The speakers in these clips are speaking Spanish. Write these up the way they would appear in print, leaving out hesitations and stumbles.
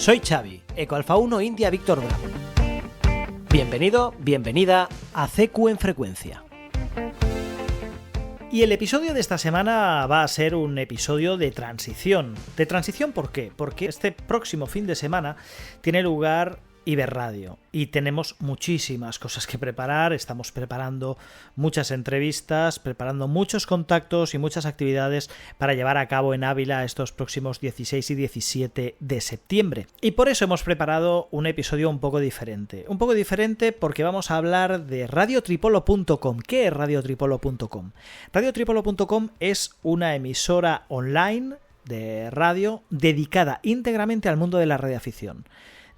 Soy Xavi, Eco Alfa 1 India Víctor Bravo. Bienvenido, bienvenida a CQ en Frecuencia. Y el episodio de esta semana va a ser un episodio de transición. ¿De transición por qué? Porque este próximo fin de semana tiene lugar Iberradio y tenemos muchísimas cosas que preparar. Estamos preparando muchas entrevistas, preparando muchos contactos y muchas actividades para llevar a cabo en Ávila estos próximos 16 y 17 de septiembre. Y por eso hemos preparado un episodio un poco diferente. Un poco diferente porque vamos a hablar de radiotripolo.com. ¿Qué es radiotripolo.com? Radiotripolo.com es una emisora online de radio dedicada íntegramente al mundo de la radioafición.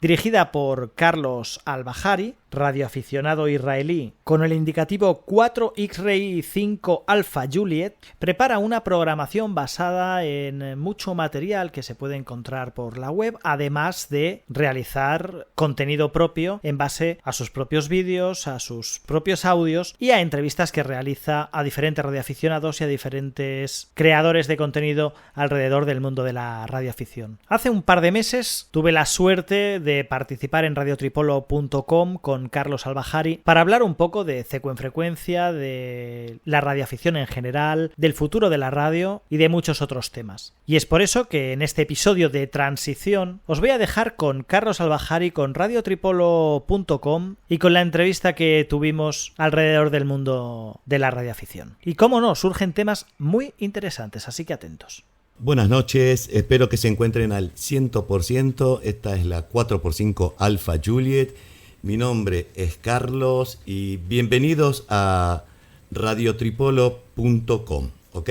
Dirigida por Carlos Al-Bahari, radioaficionado israelí, con el indicativo 4X-Ray 5 Alpha Juliet, prepara una programación basada en mucho material que se puede encontrar por la web, además de realizar contenido propio en base a sus propios vídeos, a sus propios audios y a entrevistas que realiza a diferentes radioaficionados y a diferentes creadores de contenido alrededor del mundo de la radioafición. Hace un par de meses tuve la suerte de participar en radiotripolo.com con Carlos Al-Bahari para hablar un poco de CQ en Frecuencia, de la radioafición en general, del futuro de la radio y de muchos otros temas. Y es por eso que en este episodio de transición os voy a dejar con Carlos Al-Bahari, con radiotripolo.com y con la entrevista que tuvimos alrededor del mundo de la radioafición. Y cómo no, surgen temas muy interesantes, así que atentos. Buenas noches, espero que se encuentren al 100%. Esta es la 4x5 Alpha Juliet. Mi nombre es Carlos y bienvenidos a radiotripolo.com, ¿ok?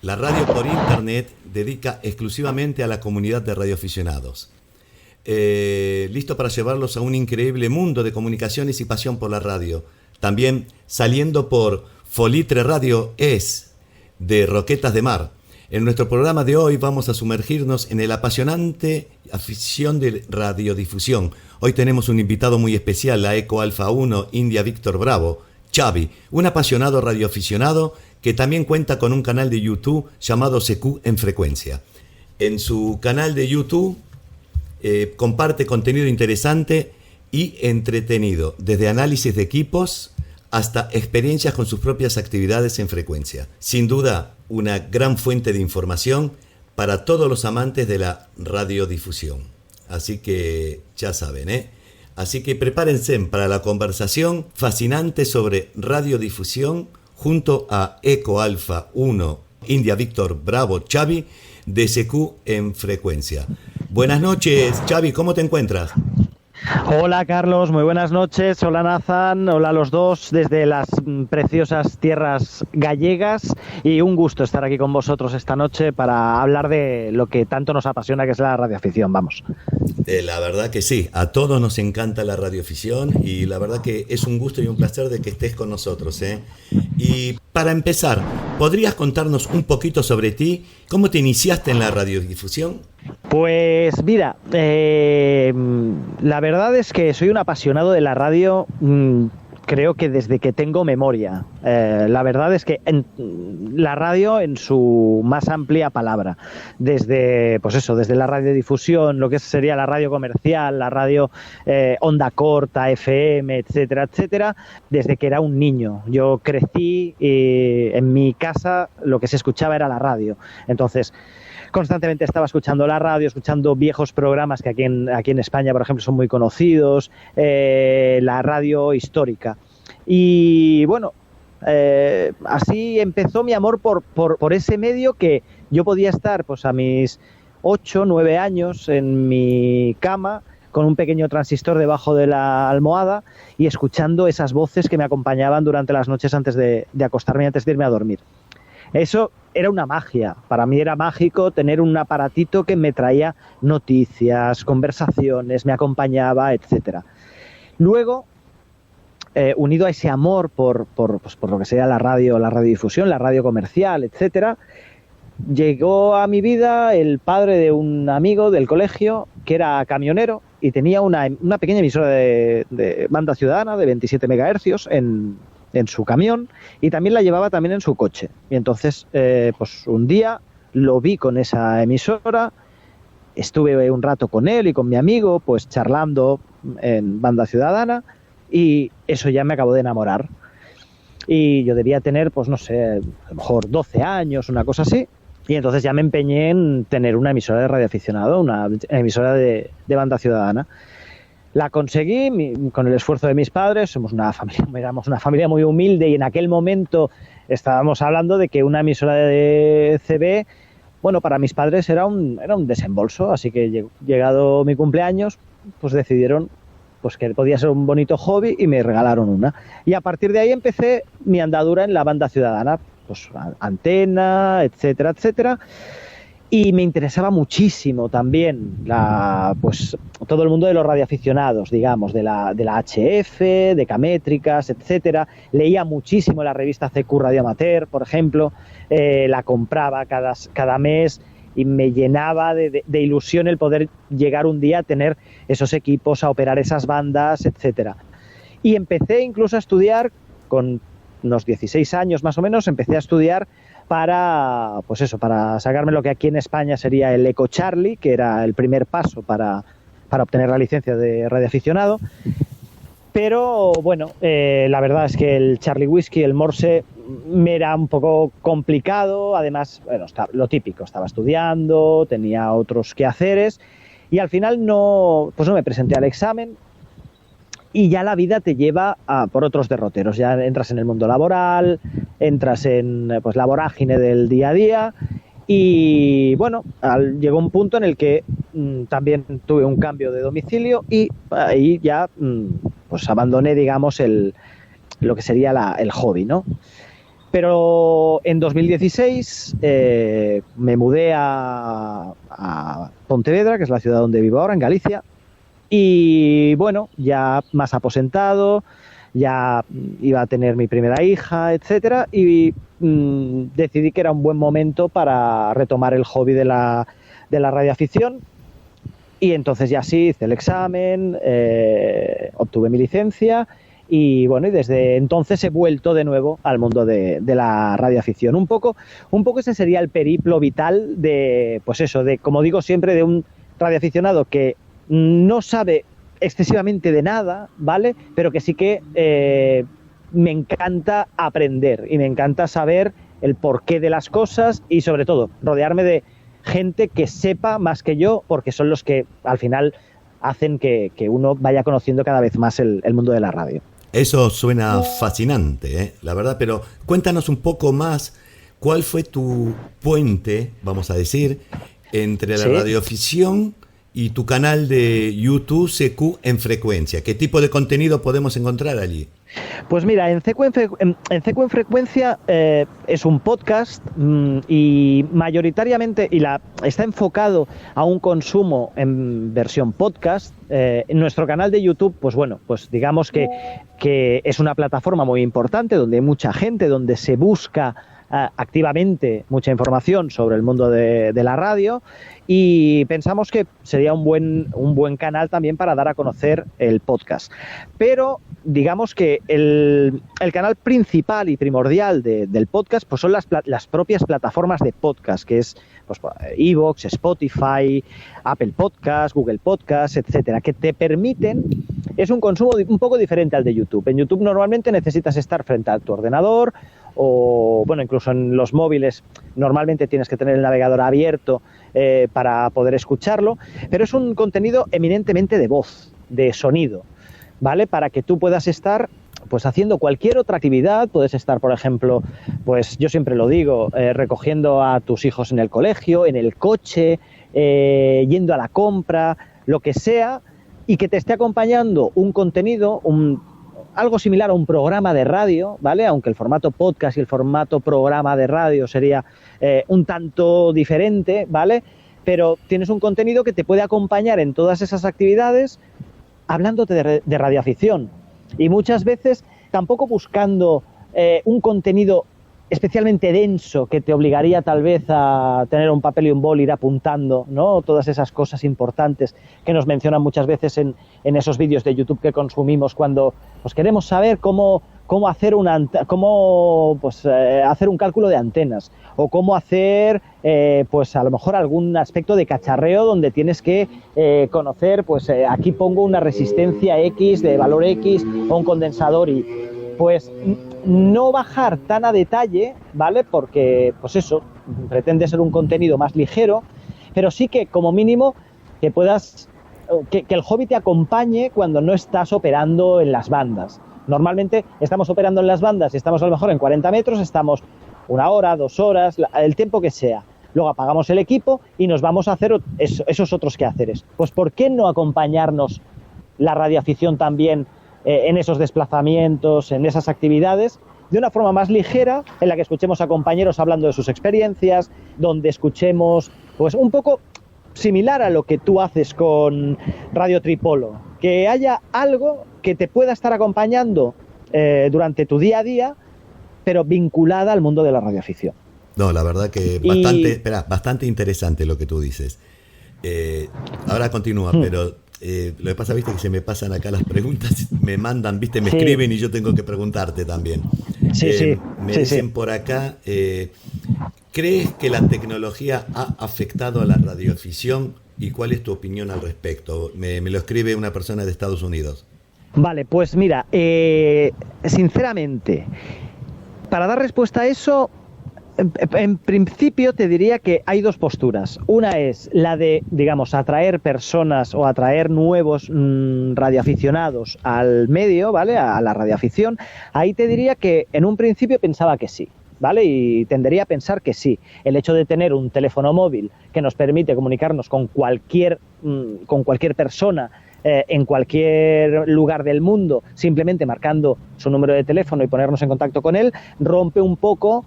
La radio por internet dedica exclusivamente a la comunidad de radioaficionados. Listo para llevarlos a un increíble mundo de comunicaciones y pasión por la radio. También saliendo por Folitre Radio Es de Roquetas de Mar. En nuestro programa de hoy vamos a sumergirnos en el apasionante afición de radiodifusión. Hoy tenemos un invitado muy especial, la Eco Alfa 1 India Víctor Bravo, Xavi, un apasionado radioaficionado que también cuenta con un canal de YouTube llamado CQ en Frecuencia. En su canal de YouTube comparte contenido interesante y entretenido, desde análisis de equipos hasta experiencias con sus propias actividades en frecuencia. Sin duda, una gran fuente de información para todos los amantes de la radiodifusión. Así que ya saben, Así que prepárense para la conversación fascinante sobre radiodifusión junto a Eco Alfa 1 India Víctor Bravo Xavi de CQ en Frecuencia. Buenas noches, Xavi, ¿cómo te encuentras? Hola Carlos, muy buenas noches. Hola Nathan, hola a los dos desde las preciosas tierras gallegas y un gusto estar aquí con vosotros esta noche para hablar de lo que tanto nos apasiona, que es la radioafición, vamos. La verdad que sí, a todos nos encanta la radioafición y la verdad que es un gusto y un placer de que estés con nosotros, Y para empezar, ¿podrías contarnos un poquito sobre ti? ¿Cómo te iniciaste en la radiodifusión? Pues mira, la verdad es que soy un apasionado de la radio, creo que desde que tengo memoria. La verdad es que la radio en su más amplia palabra, desde la radiodifusión, lo que sería la radio comercial, la radio onda corta, FM, etcétera, etcétera, desde que era un niño. Yo crecí y en mi casa lo que se escuchaba era la radio. Entonces, constantemente estaba escuchando la radio, escuchando viejos programas que aquí en España, por ejemplo, son muy conocidos, la radio histórica. Y bueno, así empezó mi amor por ese medio, que yo podía estar pues a mis 8, 9 años en mi cama con un pequeño transistor debajo de la almohada y escuchando esas voces que me acompañaban durante las noches antes de acostarme, antes de irme a dormir. Eso era una magia. Para mí era mágico tener un aparatito que me traía noticias, conversaciones, me acompañaba, etcétera. Luego, unido a ese amor por lo que sería la radiodifusión, la radio comercial, etcétera, llegó a mi vida el padre de un amigo del colegio que era camionero y tenía una pequeña emisora de banda ciudadana de 27 MHz en su camión, y también la llevaba también en su coche. Y entonces, pues un día lo vi con esa emisora estuve un rato con él y con mi amigo, pues charlando en Banda Ciudadana, y eso ya me acabó de enamorar. Y yo debía tener, pues no sé, a lo mejor 12 años, una cosa así, y entonces ya me empeñé en tener una emisora de radioaficionado, una emisora de Banda Ciudadana. La conseguí con el esfuerzo de mis padres. Éramos una familia muy humilde, y en aquel momento estábamos hablando de que una emisora de CB, bueno, para mis padres era un desembolso, así que llegado mi cumpleaños, pues decidieron pues que podía ser un bonito hobby y me regalaron una. Y a partir de ahí empecé mi andadura en la Banda Ciudadana, pues antena, etcétera, etcétera. Y me interesaba muchísimo también pues todo el mundo de los radioaficionados, digamos, de la HF, de K-métricas, etcétera. Leía muchísimo la revista CQ Radio Amateur, por ejemplo, la compraba cada mes, y me llenaba de ilusión el poder llegar un día a tener esos equipos, a operar esas bandas, etcétera. Y empecé incluso a estudiar, con unos 16 años más o menos, empecé a estudiar para sacarme lo que aquí en España sería el Eco Charlie, que era el primer paso para obtener la licencia de radioaficionado. Pero bueno, la verdad es que el Charlie Whiskey, el Morse, me era un poco complicado. Además, bueno, lo típico, estaba estudiando, tenía otros quehaceres, y al final no me presenté al examen. Y ya la vida te lleva por otros derroteros. Ya entras en el mundo laboral, entras en la vorágine del día a día. Y bueno, llegó un punto en el que también tuve un cambio de domicilio, y ahí ya pues abandoné, digamos, lo que sería el hobby, ¿no? Pero en 2016 me mudé a Pontevedra, que es la ciudad donde vivo ahora, en Galicia. Y bueno, ya más aposentado, ya iba a tener mi primera hija, etcétera, y decidí que era un buen momento para retomar el hobby de la radioafición. Y entonces ya sí, hice el examen, obtuve mi licencia, y bueno, y desde entonces he vuelto de nuevo al mundo de la radioafición. Un poco ese sería el periplo vital de, pues eso, de, como digo siempre, de un radioaficionado que no sabe excesivamente de nada, ¿vale? Pero que sí que me encanta aprender, y me encanta saber el porqué de las cosas, y sobre todo rodearme de gente que sepa más que yo, porque son los que al final hacen que uno vaya conociendo cada vez más el mundo de la radio. Eso suena fascinante, la verdad, pero cuéntanos un poco más, ¿cuál fue tu puente, vamos a decir, entre la radioafición y tu canal de YouTube CQ en Frecuencia? ¿Qué tipo de contenido podemos encontrar allí? Pues mira, en CQ en Frecuencia es un podcast, y mayoritariamente está enfocado a un consumo en versión podcast. En nuestro canal de YouTube, pues bueno, pues digamos que es una plataforma muy importante, donde hay mucha gente, donde se busca activamente mucha información sobre el mundo de la radio, y pensamos que sería un buen canal también para dar a conocer el podcast. Pero digamos que el canal principal y primordial del podcast pues son las propias plataformas de podcast, que es pues iVoox, Spotify, Apple Podcast, Google Podcast, etcétera, que te permiten, es un consumo un poco diferente al de YouTube. En YouTube normalmente necesitas estar frente a tu ordenador, o bueno, incluso en los móviles normalmente tienes que tener el navegador abierto para poder escucharlo, pero es un contenido eminentemente de voz, de sonido, ¿vale? Para que tú puedas estar pues haciendo cualquier otra actividad. Puedes estar, por ejemplo, pues yo siempre lo digo, recogiendo a tus hijos en el colegio, en el coche, yendo a la compra, lo que sea, y que te esté acompañando un contenido, algo similar a un programa de radio, ¿vale? Aunque el formato podcast y el formato programa de radio sería un tanto diferente, ¿vale? Pero tienes un contenido que te puede acompañar en todas esas actividades, hablándote de radioafición. Y muchas veces tampoco buscando un contenido especialmente denso, que te obligaría tal vez a tener un papel y un bol, ir apuntando, ¿no? Todas esas cosas importantes que nos mencionan muchas veces en esos vídeos de YouTube que consumimos cuando pues, queremos saber cómo hacer hacer un cálculo de antenas, o cómo hacer pues a lo mejor algún aspecto de cacharreo donde tienes que conocer, pues aquí pongo una resistencia X de valor X o un condensador y pues no bajar tan a detalle, ¿vale? Porque pues eso pretende ser un contenido más ligero, pero sí que como mínimo que puedas que el hobby te acompañe cuando no estás operando en las bandas. Normalmente estamos operando en las bandas y estamos a lo mejor en 40 metros, estamos 1 hora, 2 horas, el tiempo que sea. Luego apagamos el equipo y nos vamos a hacer esos otros quehaceres. Pues ¿por qué no acompañarnos la radioafición también en esos desplazamientos, en esas actividades, de una forma más ligera, en la que escuchemos a compañeros hablando de sus experiencias, donde escuchemos pues un poco similar a lo que tú haces con Radio Tripolo, que haya algo que te pueda estar acompañando durante tu día a día, pero vinculada al mundo de la radioafición. No, la verdad que bastante interesante lo que tú dices. Ahora continúa, pero lo que pasa, viste, que se me pasan acá las preguntas, me mandan, viste, me escriben y yo tengo que preguntarte también. Me dicen por acá, ¿crees que la tecnología ha afectado a la radioafición? ¿Y cuál es tu opinión al respecto? Me lo escribe una persona de Estados Unidos. Vale, pues mira, sinceramente, para dar respuesta a eso, en principio te diría que hay 2 posturas. Una es la de, digamos, atraer personas o atraer nuevos radioaficionados al medio, ¿vale? A la radioafición. Ahí te diría que en un principio pensaba que sí, ¿vale? Y tendería a pensar que sí. El hecho de tener un teléfono móvil que nos permite comunicarnos con cualquier persona en cualquier lugar del mundo, simplemente marcando su número de teléfono y ponernos en contacto con él, rompe un poco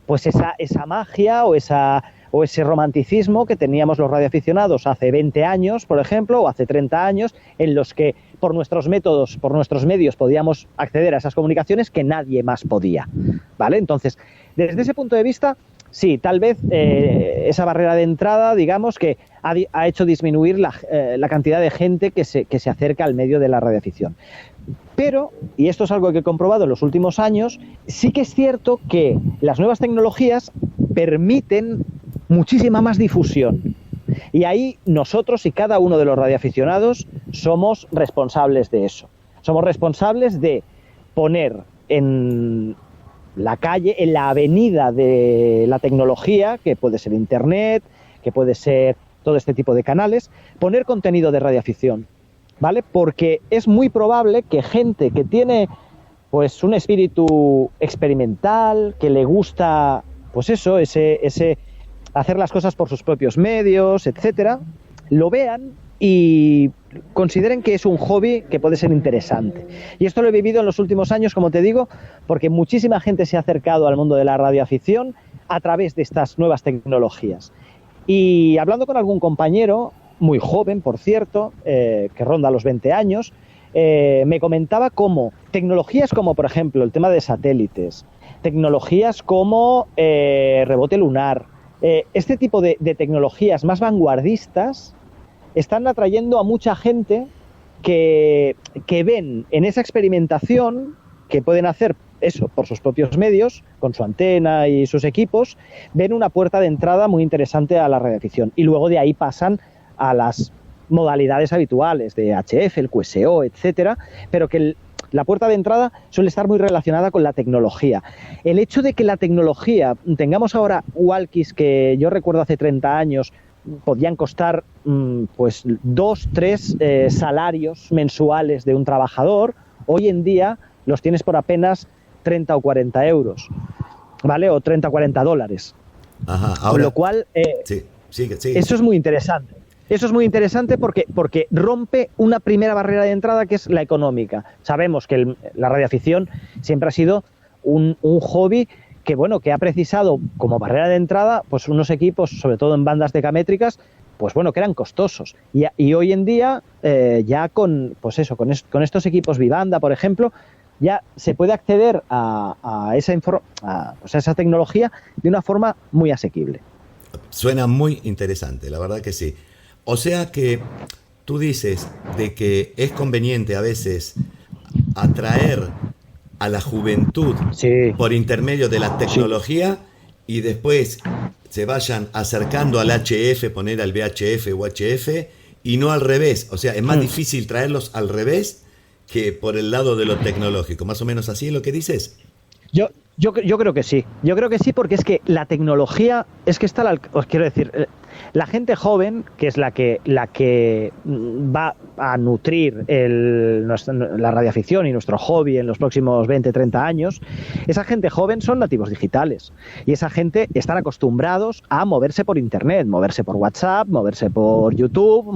pues esa magia o ese romanticismo que teníamos los radioaficionados hace 20 años, por ejemplo, o hace 30 años, en los que por nuestros métodos, por nuestros medios podíamos acceder a esas comunicaciones que nadie más podía, ¿vale? Entonces, desde ese punto de vista, sí, tal vez esa barrera de entrada, digamos, que ha hecho disminuir la cantidad de gente que se acerca al medio de la radioafición. Pero, y esto es algo que he comprobado en los últimos años, sí que es cierto que las nuevas tecnologías permiten muchísima más difusión. Y ahí nosotros y cada uno de los radioaficionados somos responsables de eso. Somos responsables de poner en la calle, en la avenida de la tecnología, que puede ser Internet, que puede ser todo este tipo de canales, poner contenido de radioafición, ¿vale? Porque es muy probable que gente que tiene pues un espíritu experimental, que le gusta pues eso, ese hacer las cosas por sus propios medios, etcétera, lo vean y consideren que es un hobby que puede ser interesante. Y esto lo he vivido en los últimos años, como te digo, porque muchísima gente se ha acercado al mundo de la radioafición a través de estas nuevas tecnologías. Y hablando con algún compañero, muy joven, por cierto, que ronda los 20 años, me comentaba cómo tecnologías como, por ejemplo, el tema de satélites, tecnologías como rebote lunar, este tipo de tecnologías más vanguardistas están atrayendo a mucha gente que ven en esa experimentación que pueden hacer eso por sus propios medios, con su antena y sus equipos, ven una puerta de entrada muy interesante a la radioafición. Y luego de ahí pasan a las modalidades habituales de HF, el QSO, etcétera, pero que la puerta de entrada suele estar muy relacionada con la tecnología. El hecho de que la tecnología, tengamos ahora walkies que yo recuerdo hace 30 años, podían costar pues 2-3 salarios mensuales de un trabajador, hoy en día los tienes por apenas 30 o 40 euros, ¿vale? O 30 o 40 dólares. Ajá, ahora, con lo cual, sigue. Eso es muy interesante. Eso es muy interesante porque rompe una primera barrera de entrada que es la económica. Sabemos que la radioafición siempre ha sido un hobby que, bueno, que ha precisado como barrera de entrada pues unos equipos, sobre todo en bandas decamétricas, pues bueno, que eran costosos. Y hoy en día, ya con estos equipos Vivanda, por ejemplo, ya se puede acceder a esa tecnología de una forma muy asequible. Suena muy interesante, la verdad que sí. O sea que tú dices de que es conveniente a veces atraer a la juventud por intermedio de la tecnología y después se vayan acercando al HF, poner al VHF o HF, y no al revés. O sea, es más difícil traerlos al revés que por el lado de lo tecnológico. ¿Más o menos así es lo que dices? Yo creo que sí. Yo creo que sí, porque es que la tecnología es que está, os quiero decir, la gente joven, que es la que va a nutrir la radioafición y nuestro hobby en los próximos 20, 30 años, esa gente joven son nativos digitales. Y esa gente están acostumbrados a moverse por Internet, moverse por WhatsApp, moverse por YouTube,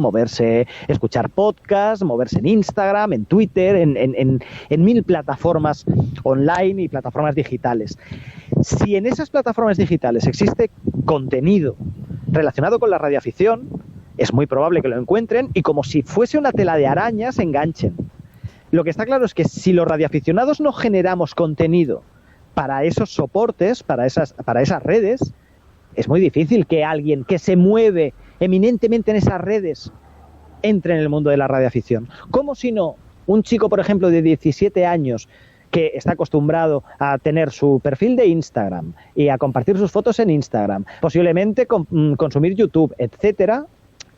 escuchar podcasts, moverse en Instagram, en Twitter, en 1000 plataformas online y plataformas digitales. Si en esas plataformas digitales existe contenido relacionado con la radioafición, es muy probable que lo encuentren y, como si fuese una tela de araña, se enganchen. Lo que está claro es que si los radioaficionados no generamos contenido para esos soportes, para esas redes, es muy difícil que alguien que se mueve eminentemente en esas redes entre en el mundo de la radioafición. ¿Cómo si no un chico, por ejemplo, de 17 años que está acostumbrado a tener su perfil de Instagram y a compartir sus fotos en Instagram, posiblemente consumir YouTube, etcétera,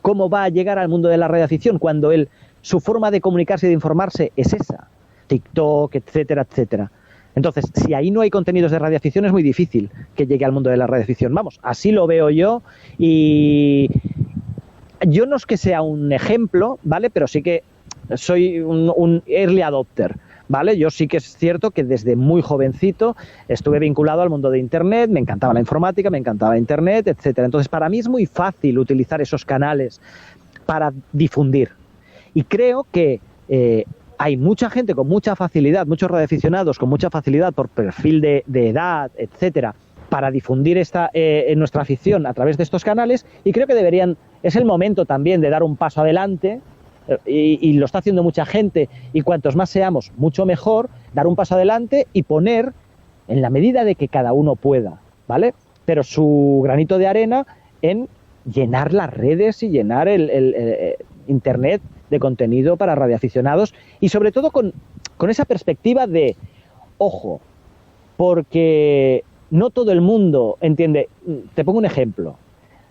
cómo va a llegar al mundo de la radioafición cuando su forma de comunicarse y de informarse es esa? TikTok, etcétera, etcétera. Entonces, si ahí no hay contenidos de radioafición, es muy difícil que llegue al mundo de la radioafición. Vamos, así lo veo yo, y yo no es que sea un ejemplo, ¿vale? Pero sí que soy un early adopter, ¿vale? Yo sí que es cierto que desde muy jovencito estuve vinculado al mundo de Internet, me encantaba la informática, me encantaba Internet, etcétera. Entonces, para mí es muy fácil utilizar esos canales para difundir. Y creo que hay mucha gente con mucha facilidad, muchos radioaficionados con mucha facilidad por perfil de edad, etcétera, para difundir nuestra afición a través de estos canales, y creo que es el momento también de dar un paso adelante. Y lo está haciendo mucha gente, y cuantos más seamos, mucho mejor, dar un paso adelante y poner, en la medida de que cada uno pueda, ¿vale? Pero su granito de arena en llenar las redes y llenar el Internet de contenido para radioaficionados, y sobre todo con esa perspectiva de, ojo, porque no todo el mundo entiende. Te pongo un ejemplo.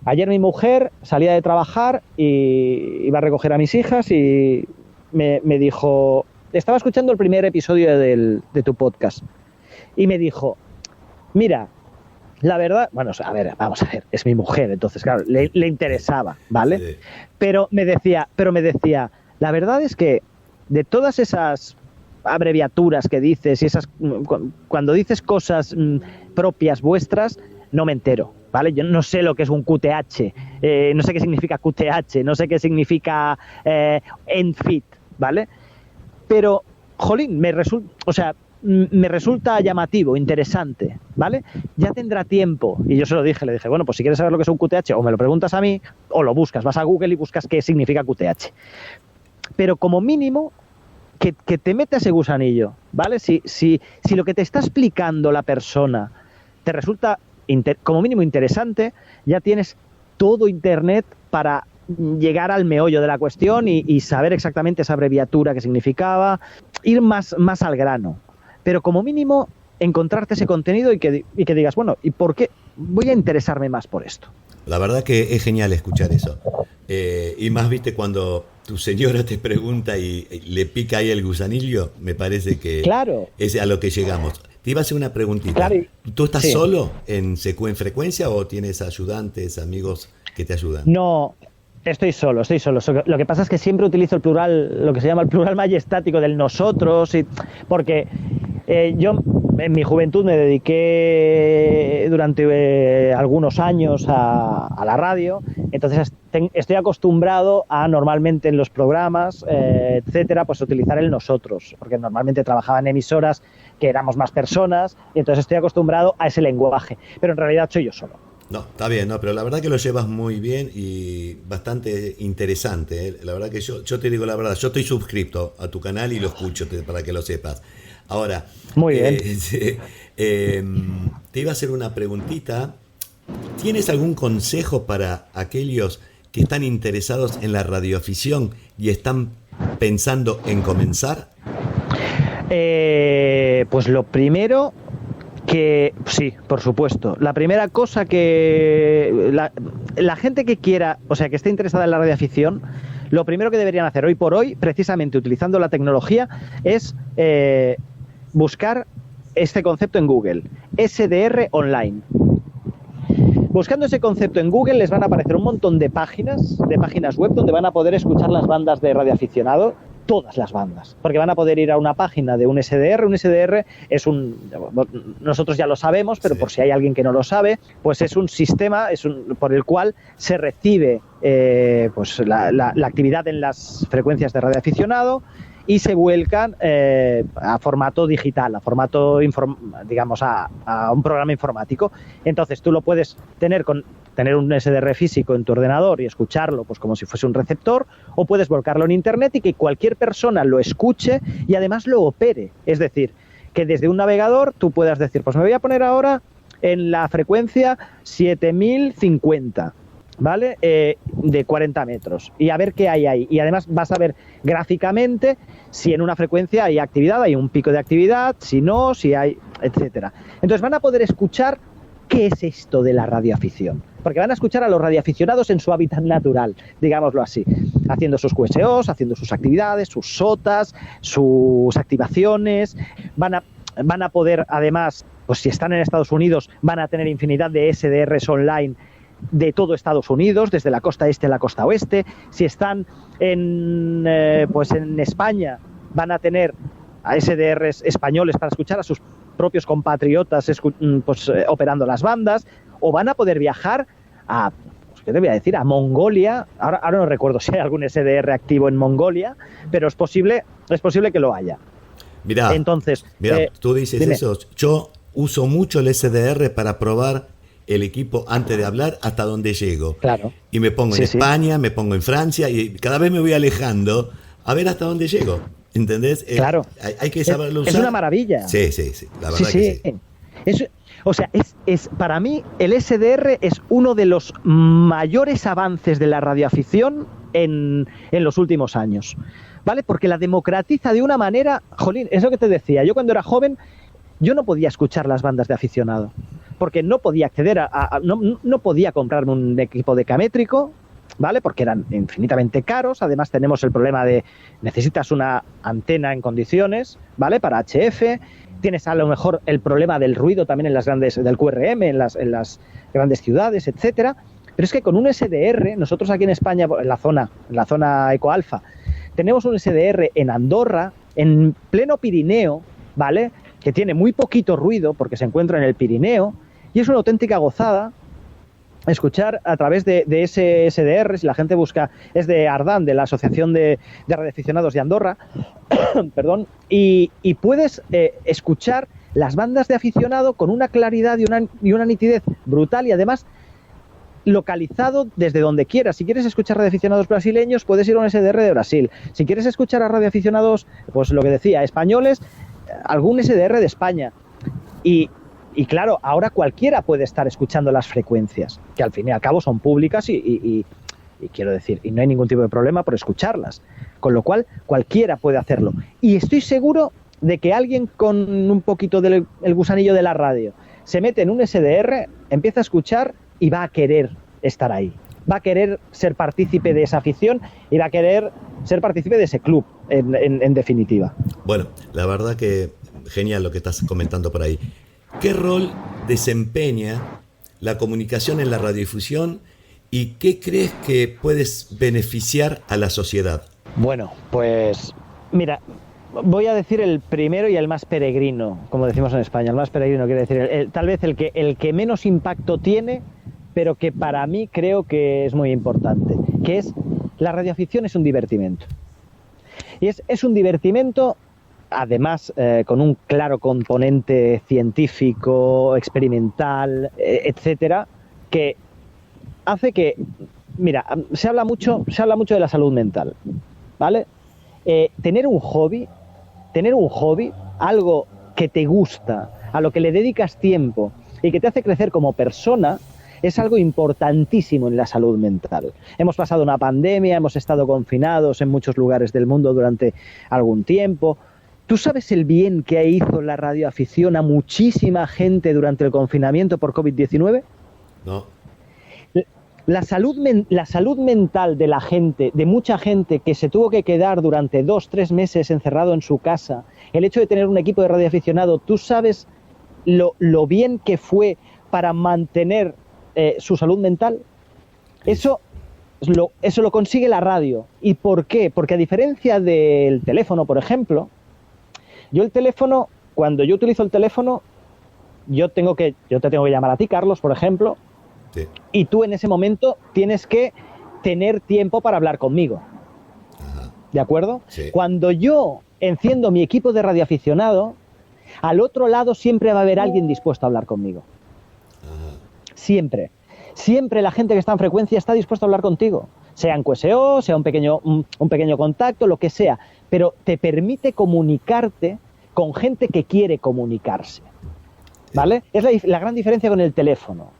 Ayer mi mujer salía de trabajar y iba a recoger a mis hijas y me dijo, estaba escuchando el primer episodio de tu podcast, y me dijo, mira, la verdad, bueno, a ver, vamos a ver, es mi mujer, entonces claro, le interesaba, ¿vale? Sí. Pero me decía, la verdad es que de todas esas abreviaturas que dices y cuando dices cosas propias vuestras, no me entero, ¿vale? Yo no sé lo que es un QTH, no sé qué significa QTH, no sé qué significa EndFit, ¿vale? Pero, jolín, me resulta llamativo, interesante, ¿vale? Ya tendrá tiempo. Y yo se lo dije, le dije, bueno, pues si quieres saber lo que es un QTH, o me lo preguntas a mí, o lo buscas, vas a Google y buscas qué significa QTH. Pero como mínimo, que te meta ese gusanillo, ¿vale? Si lo que te está explicando la persona te resulta como mínimo interesante, ya tienes todo Internet para llegar al meollo de la cuestión y saber exactamente esa abreviatura que significaba, ir más al grano. Pero como mínimo encontrarte ese contenido y que digas, bueno, ¿y por qué voy a interesarme más por esto? La verdad que es genial escuchar eso. Y más, viste, cuando tu señora te pregunta y le pica ahí el gusanillo, me parece que claro, es a lo que llegamos. Te iba a hacer una preguntita. Claro, ¿tú estás solo en Frecuencia o tienes ayudantes, amigos que te ayudan? No, estoy solo. Lo que pasa es que siempre utilizo el plural, lo que se llama el plural majestático del nosotros, porque yo en mi juventud me dediqué durante algunos años a la radio, entonces estoy acostumbrado a normalmente en los programas, etcétera, pues utilizar el nosotros, porque normalmente trabajaba en emisoras que éramos más personas, y entonces estoy acostumbrado a ese lenguaje, pero en realidad soy yo solo. No, está bien, no, pero la verdad que lo llevas muy bien y bastante interesante, ¿eh? La verdad que yo te digo la verdad, yo estoy suscripto a tu canal y lo escucho para que lo sepas. Ahora, muy bien. Te iba a hacer una preguntita. ¿Tienes algún consejo para aquellos que están interesados en la radioafición y están pensando en comenzar? Pues lo primero que sí, por supuesto. La primera cosa que la gente que quiera, o sea, que esté interesada en la radioafición, lo primero que deberían hacer hoy por hoy, precisamente utilizando la tecnología, es buscar este concepto en Google, SDR Online. Buscando ese concepto en Google les van a aparecer un montón de páginas web donde van a poder escuchar las bandas de radioaficionado, todas las bandas, porque van a poder ir a una página de un SDR. Un SDR es nosotros ya lo sabemos, pero sí, por si hay alguien que no lo sabe, pues es un sistema por el cual se recibe pues la actividad en las frecuencias de radioaficionado y se vuelcan a formato digital, a formato, digamos, a un programa informático. Entonces tú lo puedes tener un SDR físico en tu ordenador y escucharlo pues como si fuese un receptor, o puedes volcarlo en internet y que cualquier persona lo escuche y además lo opere. Es decir, que desde un navegador tú puedas decir, pues me voy a poner ahora en la frecuencia 7050, ¿vale? De 40 metros, y a ver qué hay ahí. Y además vas a ver gráficamente si en una frecuencia hay actividad, hay un pico de actividad, si no, si hay, etcétera. Entonces van a poder escuchar qué es esto de la radioafición, porque van a escuchar a los radioaficionados en su hábitat natural, digámoslo así, haciendo sus QSOs, haciendo sus actividades, sus SOTAs, sus activaciones. Van a poder, además, pues si están en Estados Unidos, van a tener infinidad de SDRs online de todo Estados Unidos, desde la costa este a la costa oeste. Si están en España, van a tener a SDRs españoles para escuchar a sus propios compatriotas operando las bandas, o van a poder viajar a, pues, ¿qué te voy a decir?, a Mongolia. Ahora no recuerdo si hay algún SDR activo en Mongolia, pero es posible que lo haya. Mirá, entonces, tú dices dime. Eso, yo uso mucho el SDR para probar el equipo antes de hablar hasta donde llego. Claro. Y me pongo en España, me pongo en Francia, y cada vez me voy alejando a ver hasta dónde llego. ¿Entendés? Claro. Hay que saberlo usar. Es una maravilla. Sí. La verdad que sí. Para mí el SDR es uno de los mayores avances de la radioafición en los últimos años, ¿vale? Porque la democratiza de una manera, jolín, es lo que te decía. Yo cuando era joven, yo no podía escuchar las bandas de aficionado, porque no podía acceder no podía comprarme un equipo decamétrico, ¿vale? Porque eran infinitamente caros. Además tenemos el problema de necesitas una antena en condiciones, ¿vale? Para HF. Tienes a lo mejor el problema del ruido también del QRM en las grandes ciudades, etcétera. Pero es que con un SDR, nosotros aquí en España, en la zona ecoalfa, tenemos un SDR en Andorra, en pleno Pirineo, ¿vale? Que tiene muy poquito ruido porque se encuentra en el Pirineo, y es una auténtica gozada escuchar a través de ese SDR. Si la gente busca, es de Ardan, de la Asociación de Radioaficionados de Andorra, perdón, y puedes escuchar las bandas de aficionado con una claridad y una nitidez brutal, y además localizado desde donde quieras. Si quieres escuchar radioaficionados brasileños, puedes ir a un SDR de Brasil. Si quieres escuchar a radioaficionados, pues lo que decía, españoles, algún SDR de España. Y claro, ahora cualquiera puede estar escuchando las frecuencias, que al fin y al cabo son públicas y quiero decir, y no hay ningún tipo de problema por escucharlas. Con lo cual, cualquiera puede hacerlo. Y estoy seguro de que alguien con un poquito del gusanillo de la radio se mete en un SDR, empieza a escuchar y va a querer estar ahí. Va a querer ser partícipe de esa afición y va a querer ser partícipe de ese club, en definitiva. Bueno, la verdad que genial lo que estás comentando por ahí. ¿Qué rol desempeña la comunicación en la radiodifusión y qué crees que puedes beneficiar a la sociedad? Bueno, pues mira, voy a decir el primero y el más peregrino, como decimos en España. El más peregrino quiere decir tal vez el que menos impacto tiene, pero que para mí creo que es muy importante, que es la radioafición. Es un divertimento. Y es un divertimento, además, con un claro componente científico, experimental, etcétera, que hace que, mira, se habla mucho de la salud mental, ¿vale? Tener un hobby algo que te gusta, a lo que le dedicas tiempo y que te hace crecer como persona, es algo importantísimo en la salud mental. Hemos pasado una pandemia, hemos estado confinados en muchos lugares del mundo durante algún tiempo. ¿Tú sabes el bien que hizo la radioafición a muchísima gente durante el confinamiento por COVID-19? No. La salud mental de la gente, de mucha gente que se tuvo que quedar durante 2-3 meses encerrado en su casa, el hecho de tener un equipo de radioaficionado, ¿tú sabes lo bien que fue para mantener su salud mental? Eso lo consigue la radio. ¿Y por qué? Porque a diferencia del teléfono, por ejemplo, cuando yo utilizo el teléfono, yo te tengo que llamar a ti, Carlos, por ejemplo, Sí. y tú en ese momento tienes que tener tiempo para hablar conmigo. Ajá. ¿De acuerdo? Sí. Cuando yo enciendo mi equipo de radioaficionado, al otro lado siempre va a haber alguien dispuesto a hablar conmigo. Ajá. Siempre. Siempre la gente que está en frecuencia está dispuesta a hablar contigo. Sea en QSO, sea un pequeño contacto, lo que sea. Pero te permite comunicarte con gente que quiere comunicarse. ¿Vale? Es la gran diferencia con el teléfono.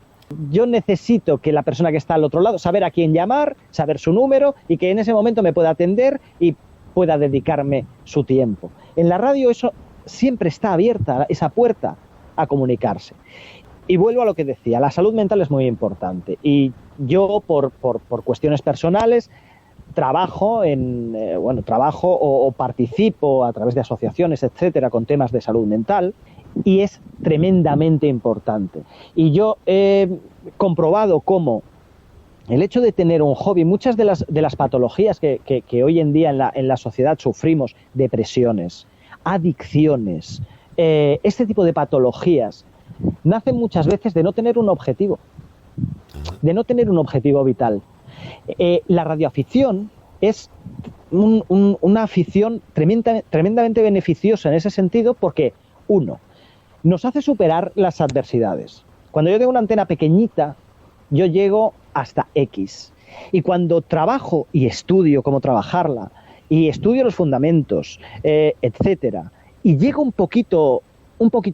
Yo necesito que la persona que está al otro lado, saber a quién llamar, saber su número y que en ese momento me pueda atender y pueda dedicarme su tiempo. En la radio eso siempre está abierta, esa puerta a comunicarse. Y vuelvo a lo que decía, la salud mental es muy importante. Y yo, por cuestiones personales, trabajo o participo a través de asociaciones, etcétera, con temas de salud mental, y es tremendamente importante. Y yo he comprobado cómo el hecho de tener un hobby, muchas de las patologías que hoy en día en la sociedad sufrimos, depresiones, adicciones, este tipo de patologías, nacen muchas veces de no tener un objetivo, vital. La radioafición es una afición tremendamente beneficiosa en ese sentido porque, uno, nos hace superar las adversidades. Cuando yo tengo una antena pequeñita, yo llego hasta X. Y cuando trabajo y estudio cómo trabajarla, y estudio los fundamentos, etcétera, y llego un poquito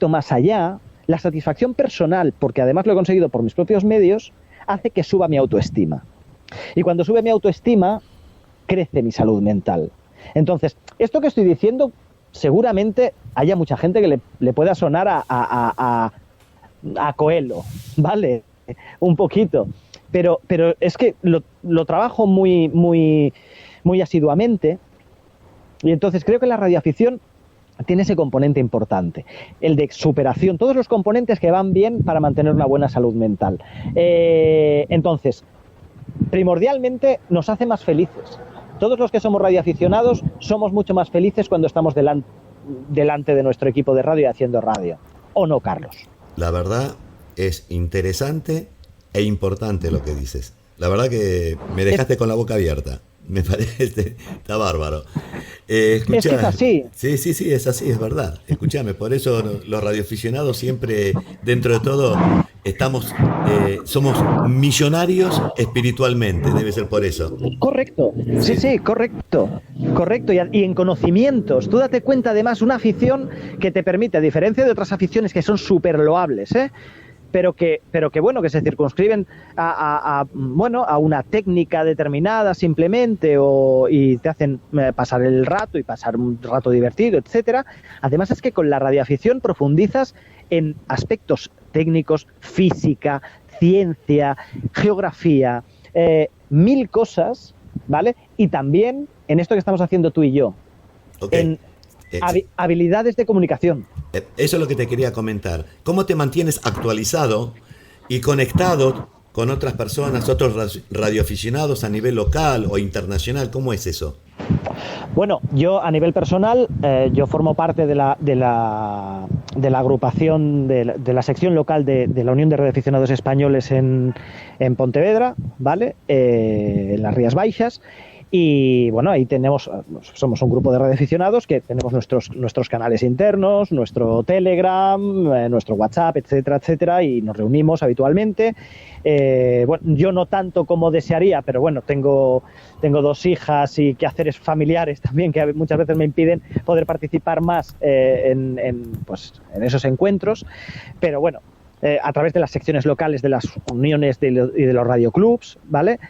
más allá, la satisfacción personal, porque además lo he conseguido por mis propios medios, hace que suba mi autoestima. Y cuando sube mi autoestima, crece mi salud mental. Entonces, esto que estoy diciendo, seguramente haya mucha gente que le pueda sonar a Coelho, ¿vale? Un poquito. Pero es que lo trabajo muy asiduamente, y entonces creo que la radioafición tiene ese componente importante, el de superación, todos los componentes que van bien para mantener una buena salud mental. Entonces, primordialmente nos hace más felices. Todos los que somos radioaficionados somos mucho más felices cuando estamos delante de nuestro equipo de radio y haciendo radio. ¿O no, Carlos? La verdad es interesante e importante lo que dices. La verdad que me dejaste con la boca abierta. Me parece, está bárbaro. Es que es así. Sí, es así, es verdad. Escúchame, por eso los radioaficionados siempre, dentro de todo, somos millonarios espiritualmente, debe ser por eso. Correcto, sí, correcto. Y en conocimientos, tú date cuenta además, una afición que te permite, a diferencia de otras aficiones que son súper loables, pero que bueno, que se circunscriben a una técnica determinada simplemente, y te hacen pasar el rato y pasar un rato divertido, etcétera. Además es que con la radioafición profundizas en aspectos técnicos, física, ciencia, geografía, 1000 cosas, ¿vale? Y también en esto que estamos haciendo tú y yo, Okay. en habilidades de comunicación. Eso es lo que te quería comentar. ¿Cómo te mantienes actualizado y conectado con otras personas, otros radioaficionados a nivel local o internacional? ¿Cómo es eso? Bueno, yo a nivel personal, yo formo parte de la agrupación, de la sección local de la Unión de Radioaficionados Españoles en Pontevedra, ¿vale? En las Rías Baixas. Y bueno, ahí somos un grupo de radioaficionados que tenemos nuestros canales internos, nuestro Telegram, nuestro WhatsApp, etcétera, etcétera, y nos reunimos habitualmente. Bueno, yo no tanto como desearía, pero bueno, tengo 2 hijas y quehaceres familiares también que muchas veces me impiden poder participar más en esos encuentros, pero bueno, a través de las secciones locales de las uniones y de los radioclubs, ¿vale?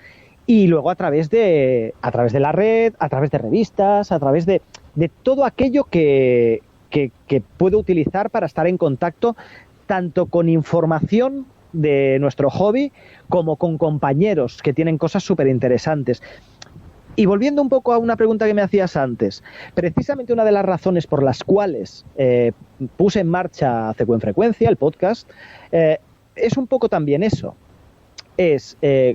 Y luego a través de la red, a través de revistas, a través de todo aquello que puedo utilizar para estar en contacto tanto con información de nuestro hobby como con compañeros que tienen cosas súper interesantes. Y volviendo un poco a una pregunta que me hacías antes, precisamente una de las razones por las cuales puse en marcha CQ en Frecuencia, el podcast, es un poco también eso.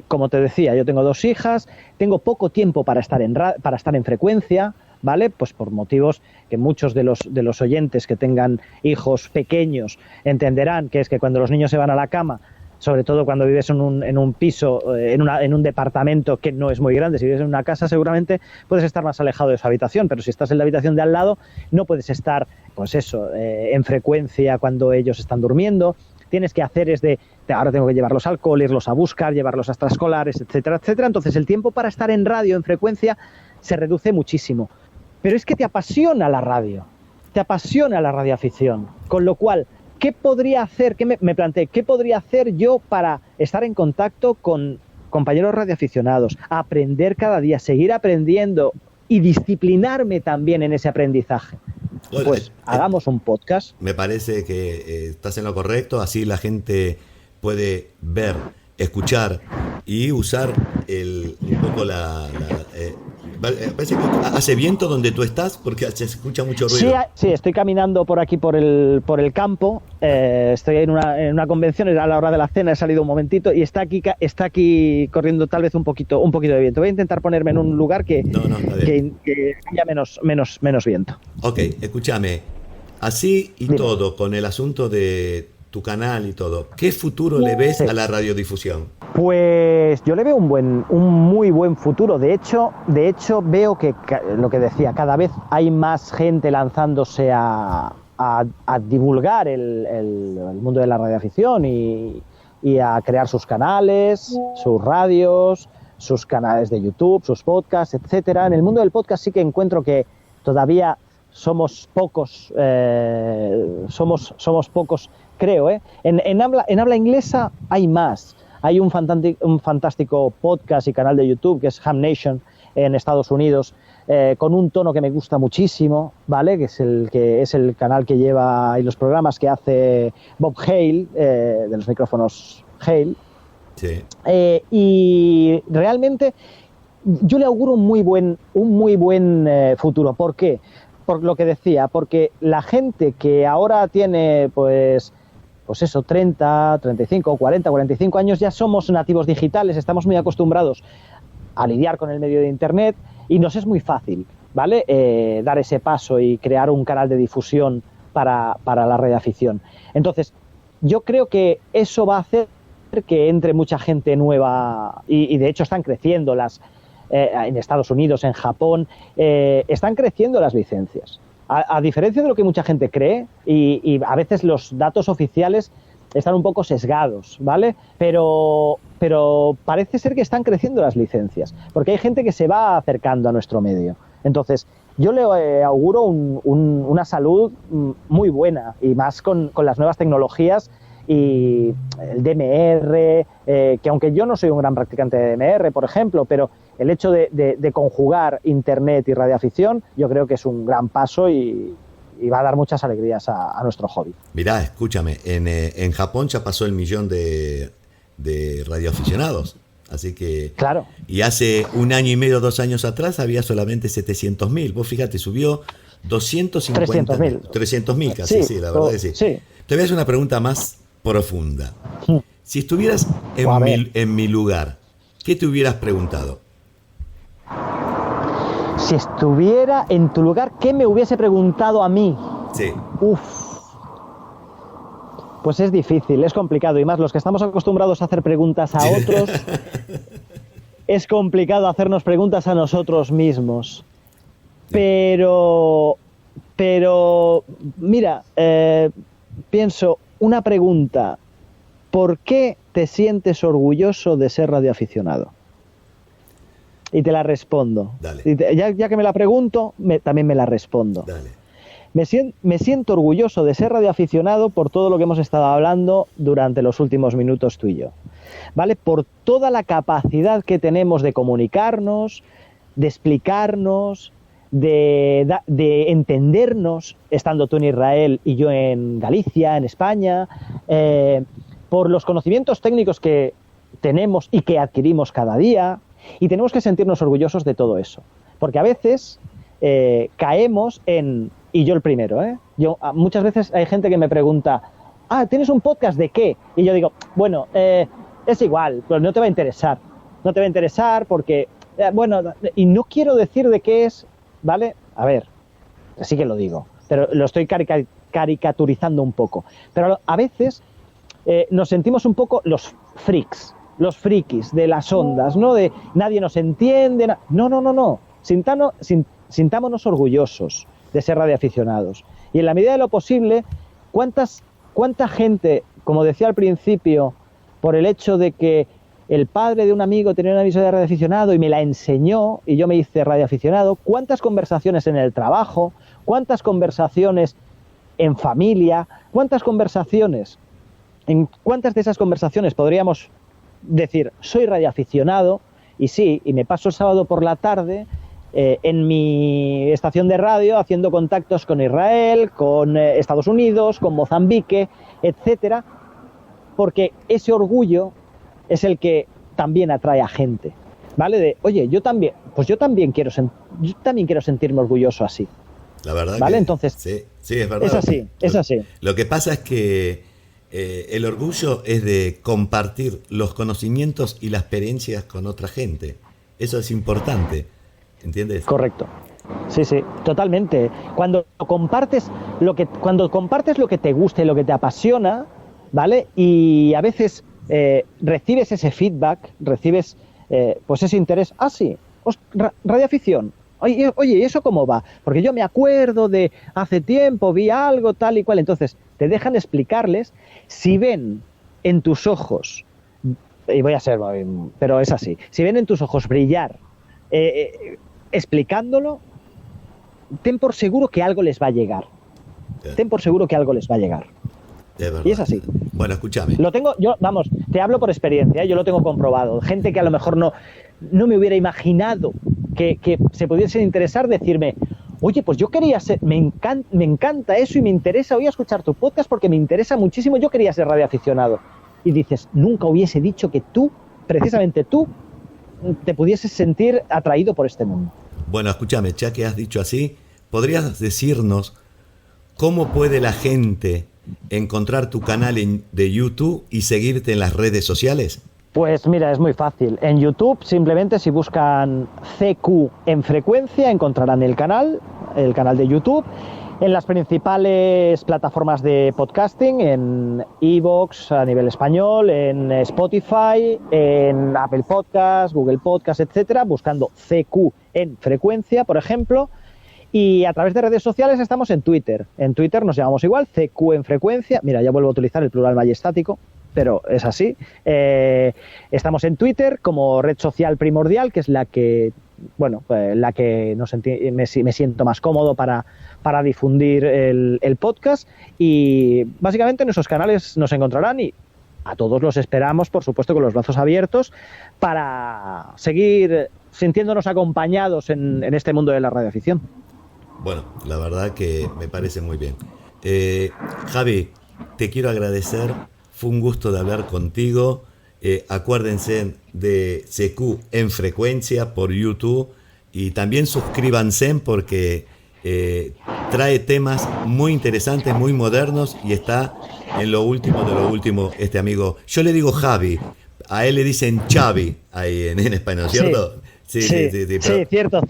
Como te decía, yo tengo 2 hijas, tengo poco tiempo para estar en frecuencia, ¿vale? Pues por motivos que muchos de los oyentes que tengan hijos pequeños entenderán, que es que cuando los niños se van a la cama, sobre todo cuando vives en un piso, en un departamento que no es muy grande, si vives en una casa seguramente puedes estar más alejado de su habitación, pero si estás en la habitación de al lado no puedes estar, pues eso, en frecuencia cuando ellos están durmiendo. Tienes que hacer ahora tengo que llevarlos al cole, irlos a buscar, llevarlos a extraescolares, etcétera, etcétera. Entonces el tiempo para estar en radio, en frecuencia, se reduce muchísimo. Pero es que te apasiona la radio, te apasiona la radioafición. Con lo cual, ¿qué podría hacer? Me planteé, ¿qué podría hacer yo para estar en contacto con compañeros radioaficionados? Aprender cada día, seguir aprendiendo y disciplinarme también en ese aprendizaje. Pues hagamos un podcast. Me parece que estás en lo correcto, así la gente puede ver, escuchar y usar un poco parece que hace viento donde tú estás porque se escucha mucho ruido. Sí, estoy caminando por aquí por el campo, estoy en una convención, a la hora de la cena he salido un momentito y está aquí corriendo tal vez un poquito de viento. Voy a intentar ponerme en un lugar que haya menos viento. Ok, escúchame, así y todo, con el asunto de tu canal y todo, ¿qué futuro le ves a la radiodifusión? Pues yo le veo un muy buen futuro. De hecho veo que, lo que decía, cada vez hay más gente lanzándose a divulgar el mundo de la radioafición y a crear sus canales, sus radios, sus canales de YouTube, sus podcasts, etcétera. En el mundo del podcast sí que encuentro que todavía somos pocos, creo, ¿eh? En habla inglesa hay más. Hay un fantástico podcast y canal de YouTube que es Ham Nation en Estados Unidos, con un tono que me gusta muchísimo, ¿vale? Que es el canal que lleva y los programas que hace Bob Hale, de los micrófonos Hale. Sí. Y realmente yo le auguro un muy buen futuro. ¿Por qué? Por lo que decía, porque la gente que ahora tiene pues eso, 30, 35, 40, 45 años, ya somos nativos digitales, estamos muy acostumbrados a lidiar con el medio de Internet y nos es muy fácil, ¿vale? Dar ese paso y crear un canal de difusión para la radioafición. Entonces, yo creo que eso va a hacer que entre mucha gente nueva y de hecho están creciendo en Estados Unidos, en Japón, están creciendo las licencias. A diferencia de lo que mucha gente cree, y a veces los datos oficiales están un poco sesgados, ¿vale? Pero parece ser que están creciendo las licencias, porque hay gente que se va acercando a nuestro medio. Entonces, yo le auguro una salud muy buena, y más con las nuevas tecnologías y el DMR, que aunque yo no soy un gran practicante de DMR, por ejemplo, pero el hecho de conjugar Internet y radioafición, yo creo que es un gran paso y va a dar muchas alegrías a nuestro hobby. Mirá, escúchame, en Japón ya pasó el 1.000.000 de radioaficionados, así que... Claro. Y hace 1 año y medio, 2 años atrás había solamente 700.000. Vos fíjate, subió 250... 300.000. 300.000 casi, sí, la verdad que sí. Te voy a hacer una pregunta más profunda. Si estuvieras en mi lugar, ¿qué te hubieras preguntado? Si estuviera en tu lugar, ¿qué me hubiese preguntado a mí? Sí. Pues es difícil, es complicado, y más los que estamos acostumbrados a hacer preguntas a otros, es complicado hacernos preguntas a nosotros mismos. Pero mira, pienso, una pregunta: ¿por qué te sientes orgulloso de ser radioaficionado? Y te la respondo. Dale. Ya que me la pregunto, también me la respondo. Dale. Me siento orgulloso de ser radioaficionado por todo lo que hemos estado hablando durante los últimos minutos tú y yo, ¿vale? Por toda la capacidad que tenemos de comunicarnos, de explicarnos, de entendernos, estando tú en Israel y yo en Galicia, en España, por los conocimientos técnicos que tenemos y que adquirimos cada día, y tenemos que sentirnos orgullosos de todo eso, porque a veces caemos en, y yo el primero, muchas veces hay gente que me pregunta, ¿tienes un podcast de qué? Y yo digo, bueno, es igual, pero no te va a interesar porque, y no quiero decir de qué es, ¿vale? A ver, sí que lo digo, pero lo estoy caricaturizando un poco, pero a veces nos sentimos un poco los frikis de las ondas, ¿no? De nadie nos entiende, no. Sintámonos orgullosos de ser radioaficionados. Y en la medida de lo posible, ¿cuánta gente, como decía al principio, por el hecho de que el padre de un amigo tenía una emisora de radioaficionado y me la enseñó y yo me hice radioaficionado, cuántas conversaciones en el trabajo, cuántas conversaciones en familia, en cuántas de esas conversaciones podríamos decir, soy radioaficionado, y sí, y me paso el sábado por la tarde en mi estación de radio haciendo contactos con Israel, con Estados Unidos, con Mozambique, etcétera, porque ese orgullo es el que también atrae a gente, ¿vale? De, oye, yo también quiero sentirme orgulloso así. La verdad, ¿vale? Que entonces sí, es verdad. Es así. Lo que pasa es que el orgullo es de compartir los conocimientos y las experiencias con otra gente. Eso es importante, ¿entiendes? Correcto. Sí, totalmente. Cuando compartes lo que te gusta y lo que te apasiona, ¿vale? Y a veces recibes ese feedback, recibes pues ese interés. Sí, radioafición. Oye, ¿y eso cómo va? Porque yo me acuerdo de hace tiempo, vi algo tal y cual. Entonces, te dejan explicarles. Si ven en tus ojos, y voy a ser, pero es así, si ven en tus ojos brillar explicándolo, ten por seguro que algo les va a llegar. Y es así. Bueno, escúchame. Lo tengo, te hablo por experiencia, yo lo tengo comprobado. Gente que a lo mejor no me hubiera imaginado que se pudiesen interesar, decirme, oye, pues yo quería ser, me encanta eso y me interesa, voy a escuchar tu podcast porque me interesa muchísimo, yo quería ser radioaficionado. Y dices, nunca hubiese dicho que precisamente tú, te pudieses sentir atraído por este mundo. Bueno, escúchame, ya que has dicho así, ¿podrías decirnos cómo puede la gente encontrar tu canal de YouTube y seguirte en las redes sociales? Pues mira, es muy fácil. En YouTube, simplemente si buscan CQ en frecuencia, encontrarán el canal de YouTube. En las principales plataformas de podcasting, en iVoox a nivel español, en Spotify, en Apple Podcasts, Google Podcasts, etcétera, buscando CQ en frecuencia, por ejemplo. Y a través de redes sociales estamos en Twitter. En Twitter nos llamamos igual, CQ en frecuencia. Mira, ya vuelvo a utilizar el plural majestático, pero es así. Estamos en Twitter como red social primordial, que es la que me siento más cómodo para difundir el podcast. Y básicamente en esos canales nos encontrarán y a todos los esperamos, por supuesto, con los brazos abiertos para seguir sintiéndonos acompañados en este mundo de la radioafición. Bueno, la verdad que me parece muy bien. Javi, te quiero agradecer. Fue un gusto de hablar contigo. Acuérdense de CQ en frecuencia por YouTube y también suscríbanse porque trae temas muy interesantes, muy modernos y está en lo último de lo último este amigo. Yo le digo Javi, a él le dicen Xavi ahí en español, ¿cierto? Sí, cierto.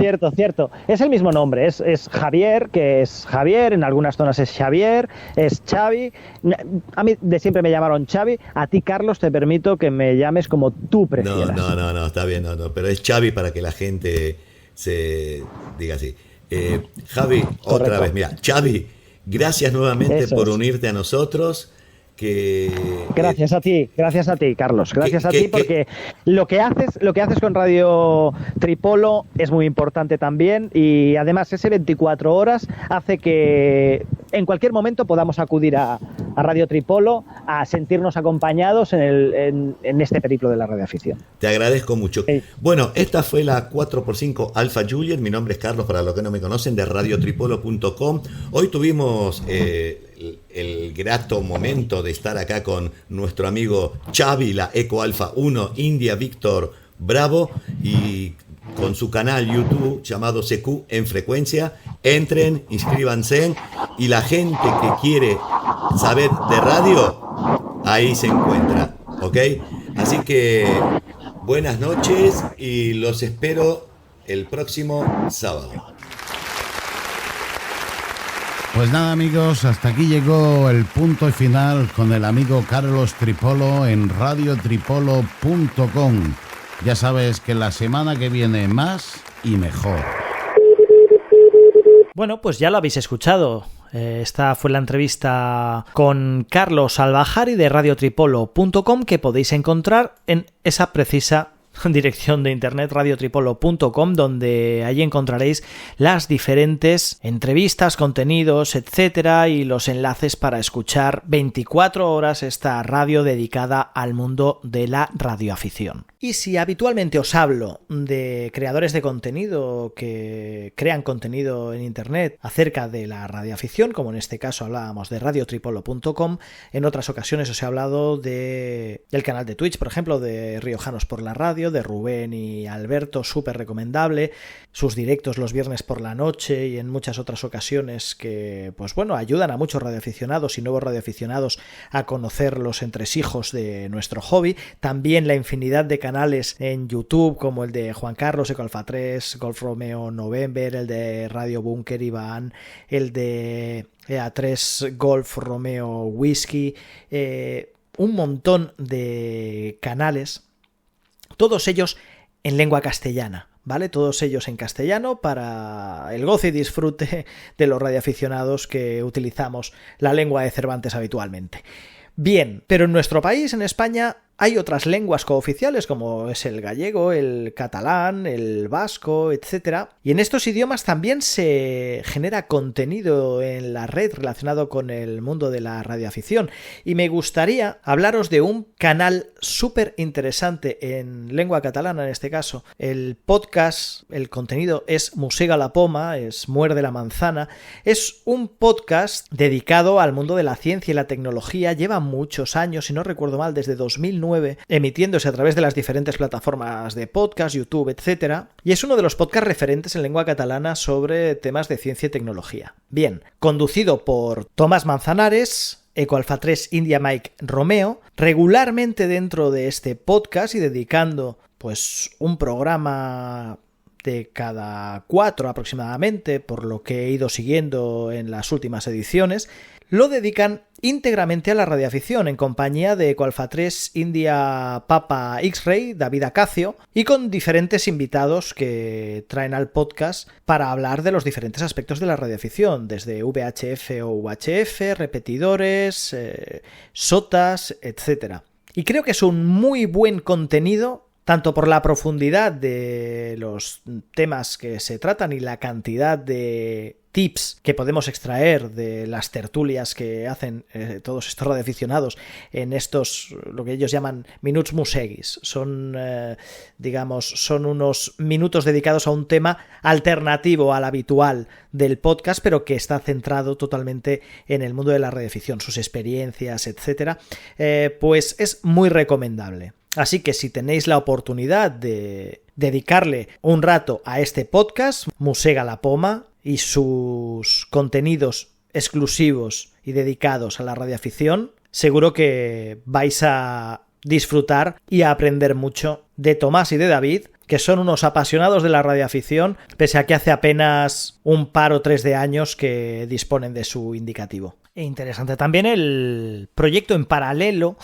Es el mismo nombre, es Javier, que es Javier, en algunas zonas es Xavier, es Xavi. A mí de siempre me llamaron Xavi. A ti, Carlos, te permito que me llames como tú prefieras. No, está bien, no, pero es Xavi para que la gente se diga así. Javi, otra vez, mira, Xavi, gracias nuevamente por unirte a nosotros. Gracias a ti, Carlos. Gracias a ti porque lo que haces con Radio Tripolo es muy importante también, y además ese 24 horas hace que en cualquier momento podamos acudir a Radio Tripolo a sentirnos acompañados en este periplo de la radioafición. Te agradezco mucho. Sí. Bueno, esta fue la 4x5 Alpha Juliet. Mi nombre es Carlos, para los que no me conocen, de radiotripolo.com. Hoy tuvimos el grato momento de estar acá con nuestro amigo Xavi, la Eco Alpha 1 India Víctor Bravo, y con su canal YouTube llamado CQ en frecuencia. Entren, inscríbanse, y la gente que quiere saber de radio, ahí se encuentra, ¿ok? Así que buenas noches y los espero el próximo sábado. Pues nada, amigos, hasta aquí llegó el punto y final con el amigo Carlos Tripolo en radiotripolo.com. Ya sabes que la semana que viene más y mejor. Bueno, pues ya lo habéis escuchado. Esta fue la entrevista con Carlos Albajari de radiotripolo.com, que podéis encontrar en esa precisa dirección de internet, radiotripolo.com, donde allí encontraréis las diferentes entrevistas, contenidos, etcétera, y los enlaces para escuchar 24 horas esta radio dedicada al mundo de la radioafición. Y si habitualmente os hablo de creadores de contenido que crean contenido en internet acerca de la radioafición, como en este caso hablábamos de radiotripolo.com, en otras ocasiones os he hablado del canal de Twitch, por ejemplo, de Riojanos por la Radio, de Rubén y Alberto, súper recomendable, sus directos los viernes por la noche, y en muchas otras ocasiones que, pues bueno, ayudan a muchos radioaficionados y nuevos radioaficionados a conocer los entresijos de nuestro hobby. También la infinidad de canales en YouTube, como el de Juan Carlos, Eco Alfa 3, Golf Romeo November, el de Radio Bunker Iván, el de EA3 Golf Romeo Whisky, un montón de canales, todos ellos en lengua castellana, ¿vale? Todos ellos en castellano para el goce y disfrute de los radioaficionados que utilizamos la lengua de Cervantes habitualmente. Bien, pero en nuestro país, en España, hay otras lenguas cooficiales como es el gallego, el catalán, el vasco, etc. Y en estos idiomas también se genera contenido en la red relacionado con el mundo de la radioafición. Y me gustaría hablaros de un canal súper interesante en lengua catalana, en este caso. El podcast, el contenido es Musega la Poma, es Muerde la Manzana. Es un podcast dedicado al mundo de la ciencia y la tecnología. Lleva muchos años, si no recuerdo mal, desde 2009, emitiéndose a través de las diferentes plataformas de podcast, YouTube, etc. Y es uno de los podcasts referentes en lengua catalana sobre temas de ciencia y tecnología. Bien, conducido por Tomás Manzanares, Eco Alfa 3 India Mike Romeo, regularmente dentro de este podcast y dedicando pues un programa de cada 4 aproximadamente, por lo que he ido siguiendo en las últimas ediciones, lo dedican íntegramente a la radioafición, en compañía de Eco Alfa 3 India Papa X-Ray, David Acacio, y con diferentes invitados que traen al podcast para hablar de los diferentes aspectos de la radioafición, desde VHF o UHF, repetidores, SOTAs, etc. Y creo que es un muy buen contenido, tanto por la profundidad de los temas que se tratan y la cantidad de tips que podemos extraer de las tertulias que hacen todos estos radioaficionados en estos, lo que ellos llaman minuts museguis. Son, son unos minutos dedicados a un tema alternativo al habitual del podcast, pero que está centrado totalmente en el mundo de la radioafición, sus experiencias, etcétera. Pues es muy recomendable. Así que si tenéis la oportunidad de dedicarle un rato a este podcast, Musega la Poma, y sus contenidos exclusivos y dedicados a la radioafición, seguro que vais a disfrutar y a aprender mucho de Tomás y de David, que son unos apasionados de la radioafición, pese a que hace apenas un par o 3 de años que disponen de su indicativo. E interesante también el proyecto en paralelo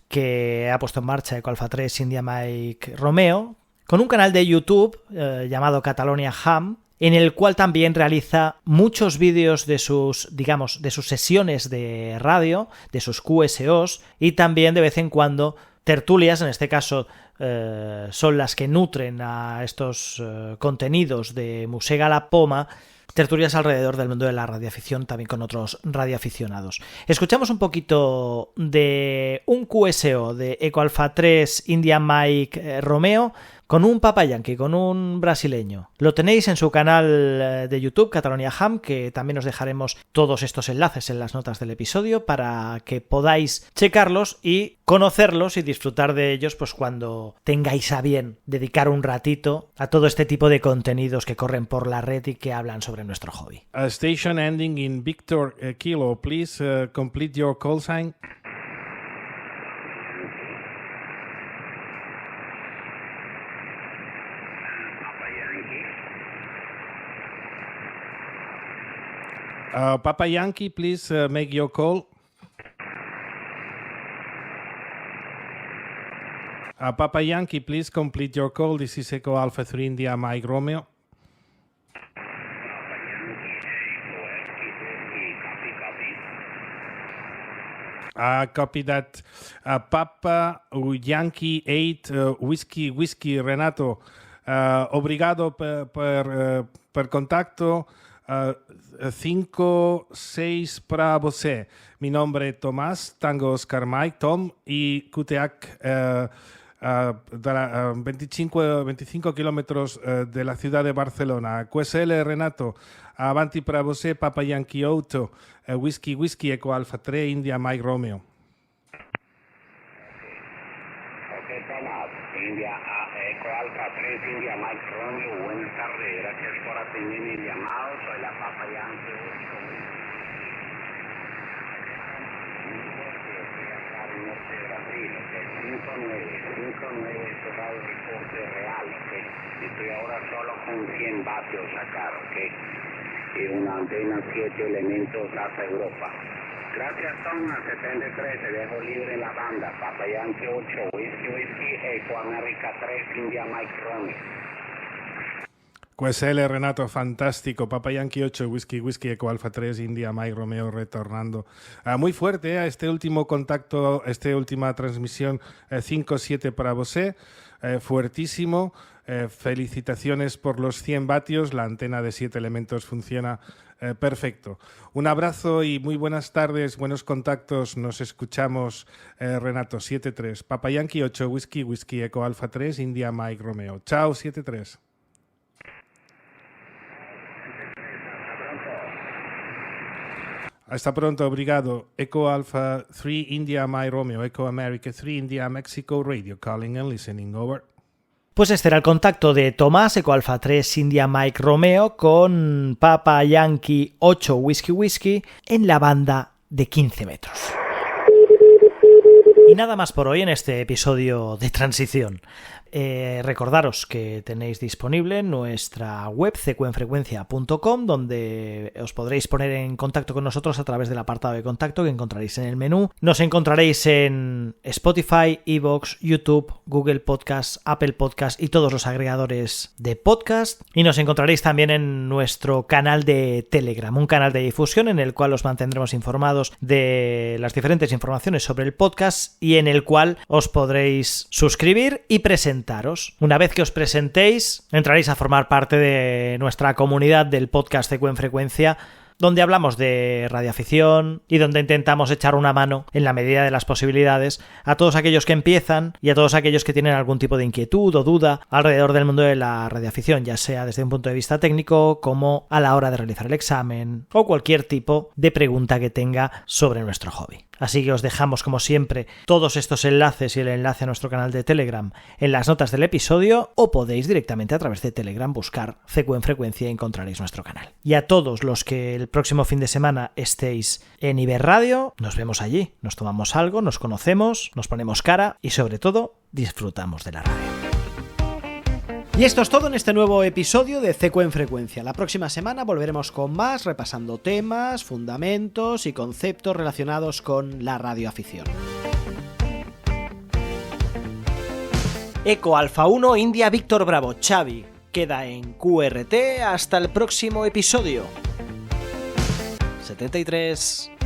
que ha puesto en marcha Eco Alfa 3 India Mike Romeo, con un canal de YouTube llamado Catalonia Ham, en el cual también realiza muchos vídeos de sus, digamos, de sus sesiones de radio, de sus QSOs, y también de vez en cuando tertulias, en este caso son las que nutren a estos contenidos de Musega la Poma, tertulias alrededor del mundo de la radioafición, también con otros radioaficionados. Escuchamos un poquito de un QSO de Eco Alfa 3 India Mike Romeo con un Papa Yankee, con un brasileño. Lo tenéis en su canal de YouTube, Catalonia Ham, que también os dejaremos todos estos enlaces en las notas del episodio para que podáis checarlos y conocerlos y disfrutar de ellos pues cuando tengáis a bien dedicar un ratito a todo este tipo de contenidos que corren por la red y que hablan sobre nuestro hobby. Station ending in Victor Kilo, please complete your call sign. Papa Yankee, please make your call. Papa Yankee, please complete your call. This is Echo Alpha 3 India Mike Romeo. Copy that. Papa Yankee 8 Whiskey Renato. Obrigado per contacto. 5-6 para você. Mi nombre es Tomás, Tango Oscar Mike, Tom y Kuteak, 25 kilómetros de la ciudad de Barcelona. QSL Renato, avanti para você, Papa Yankee 8, Whiskey Eco Alpha 3, India Mike Romeo. Ok, Tomás, India Eco Alpha 3, India Mike Romeo, buenas tardes, gracias por atender mi llamado, soy la Papa Yankee 8. Radio Reporte Real, ¿okay? Estoy ahora solo con 100 vatios sacar, ¿okay? Y una antena 7 elementos hasta Europa. Gracias, Tom, a 73, te dejo libre la banda. Papa Yankee 8, Whiskey, Eco América 3, India Mike Romeo. QSL Renato, fantástico. Papa Yankee 8, Whiskey Eco Alpha 3, India Mike Romeo retornando. Muy fuerte este último contacto, esta última transmisión 5-7 para você. Fuertísimo. Felicitaciones por los 100 vatios. La antena de 7 elementos funciona perfecto. Un abrazo y muy buenas tardes, buenos contactos. Nos escuchamos, Renato, 7-3. Papa Yankee 8, Whiskey Eco Alpha 3, India Mike Romeo. Chao, 7-3. Hasta pronto, obrigado. Echo Alpha 3 India Mike Romeo, Echo America 3 India Mexico Radio, calling and listening, over. Pues este era el contacto de Tomás, Eco Alpha 3 India Mike Romeo, con Papa Yankee 8 Whiskey en la banda de 15 metros. Y nada más por hoy en este episodio de transición. Recordaros que tenéis disponible nuestra web cqenfrecuencia.com, donde os podréis poner en contacto con nosotros a través del apartado de contacto que encontraréis en el menú. Nos encontraréis en Spotify, iVoox, YouTube, Google Podcast, Apple Podcast y todos los agregadores de podcast. Y nos encontraréis también en nuestro canal de Telegram, un canal de difusión en el cual os mantendremos informados de las diferentes informaciones sobre el podcast y en el cual os podréis suscribir y presentar. Una vez que os presentéis, entraréis a formar parte de nuestra comunidad del podcast CQ en Frecuencia, donde hablamos de radioafición y donde intentamos echar una mano, en la medida de las posibilidades, a todos aquellos que empiezan y a todos aquellos que tienen algún tipo de inquietud o duda alrededor del mundo de la radioafición, ya sea desde un punto de vista técnico como a la hora de realizar el examen o cualquier tipo de pregunta que tenga sobre nuestro hobby. Así que os dejamos, como siempre, todos estos enlaces y el enlace a nuestro canal de Telegram en las notas del episodio, o podéis directamente a través de Telegram buscar CQ en Frecuencia y encontraréis nuestro canal. Y a todos los que el próximo fin de semana estéis en Iberradio, nos vemos allí, nos tomamos algo, nos conocemos, nos ponemos cara y sobre todo disfrutamos de la radio. Y esto es todo en este nuevo episodio de CQ en Frecuencia. La próxima semana volveremos con más, repasando temas, fundamentos y conceptos relacionados con la radioafición. Eco Alfa 1 India Víctor Bravo Xavi queda en QRT hasta el próximo episodio. 73.